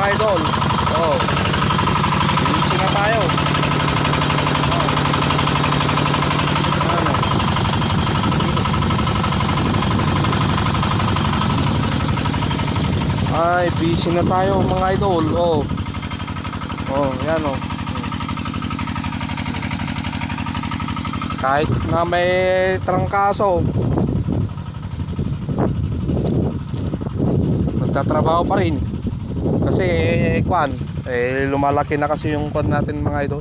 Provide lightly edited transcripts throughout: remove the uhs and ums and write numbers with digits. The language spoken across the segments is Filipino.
mga idol. Oh. Busy na tayo. Ano? Ay, busy na tayo mga idol. Oh. Oh, yan oh. Kahit na may trangkaso, nagtatrabaho pa rin. Kasi lumalaki na kasi yung kwan natin mga idol,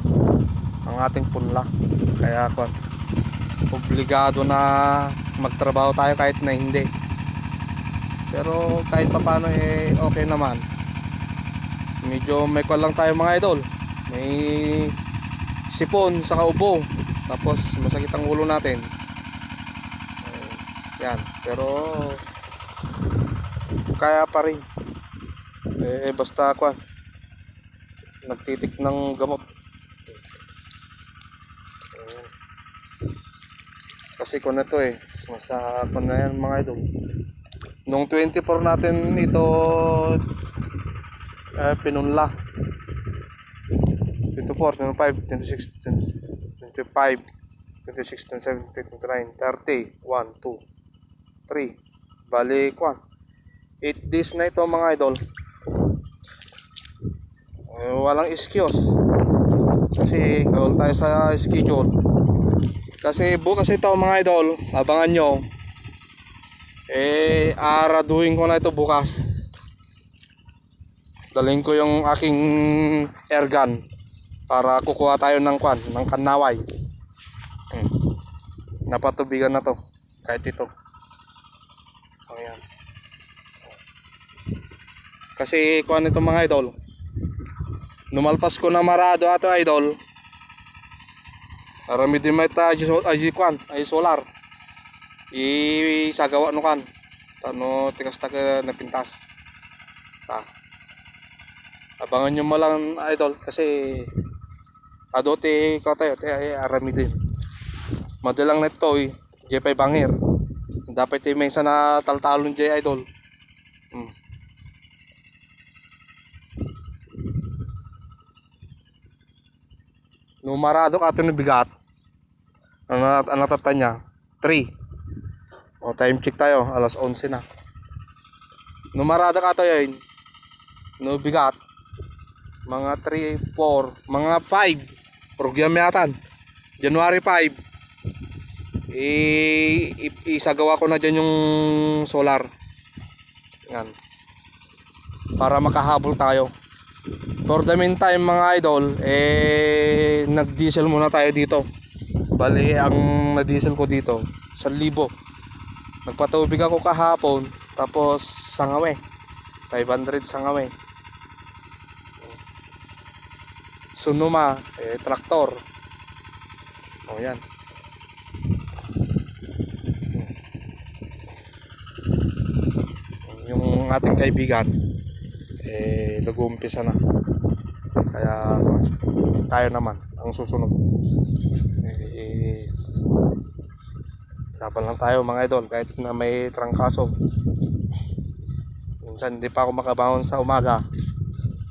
ang ating punla. Kaya obligado na magtrabaho tayo kahit na hindi. Pero kahit pa paano okay naman. Medyo may kwan lang tayo mga idol. May sipon sa ubo. Tapos masakit ang ulo natin. Yan, pero kaya pa rin. Basta nagtitik ng gamot. Kasi na to nasa na yan mga idol. Nung 24 natin ito pinunla. 24, 25, 26, 25, 26, 27, 29, 30, 1, 2, 3. Bali 8 days na ito mga idol. Walang excuse. Kasi gawal tayo sa schedule. Kasi bukas ito mga idol, abangan nyo. Araduhin ko na ito bukas. Dalhin ko yung aking airgun para kukuha tayo ng kanaway. Napatubigan na to kahit ito. Ayan. Kasi ito mga idol, numalpas ko na marado ato idol. Arami din may ay solar. Isagawa no tano tikas taga na pintas. Abangan nyo malang idol kasi adote ko tayo arami din. Madalang neto J5 bangir. Dapat may isa na taltalon J idol. Numarado ka ito na bigat. Ano tata niya? 3. O time check tayo, alas 11 na. Numarado ka ito yun. No bigat. Mga 3, 4, mga 5. Program yatan. January 5. Isagawa ko na dyan yung solar. Yan. Para makahabol tayo. For the meantime mga idol, nag-diesel muna tayo dito. Bali, ang na-diesel ko dito 1,000. Nagpatubig ako kahapon. Tapos sangawe 500 sangawe. Sunuma traktor. O yan. Yung ating kaibigan nag-uumpisa na. Kaya tayo naman ang susunod. Laban lang tayo mga idol kahit na may trangkaso. Minsan hindi pa ako makabangon sa umaga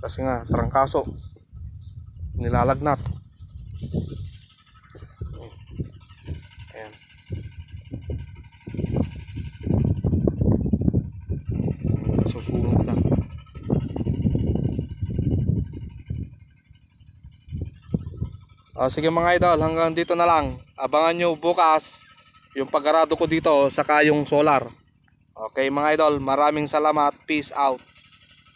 kasi nga trangkaso, nilalagnat. Ayan. Susunod na. Sige mga idol, hanggang dito na lang. Abangan nyo bukas yung pag-arado ko dito saka yung solar. Okay mga idol, maraming salamat. Peace out.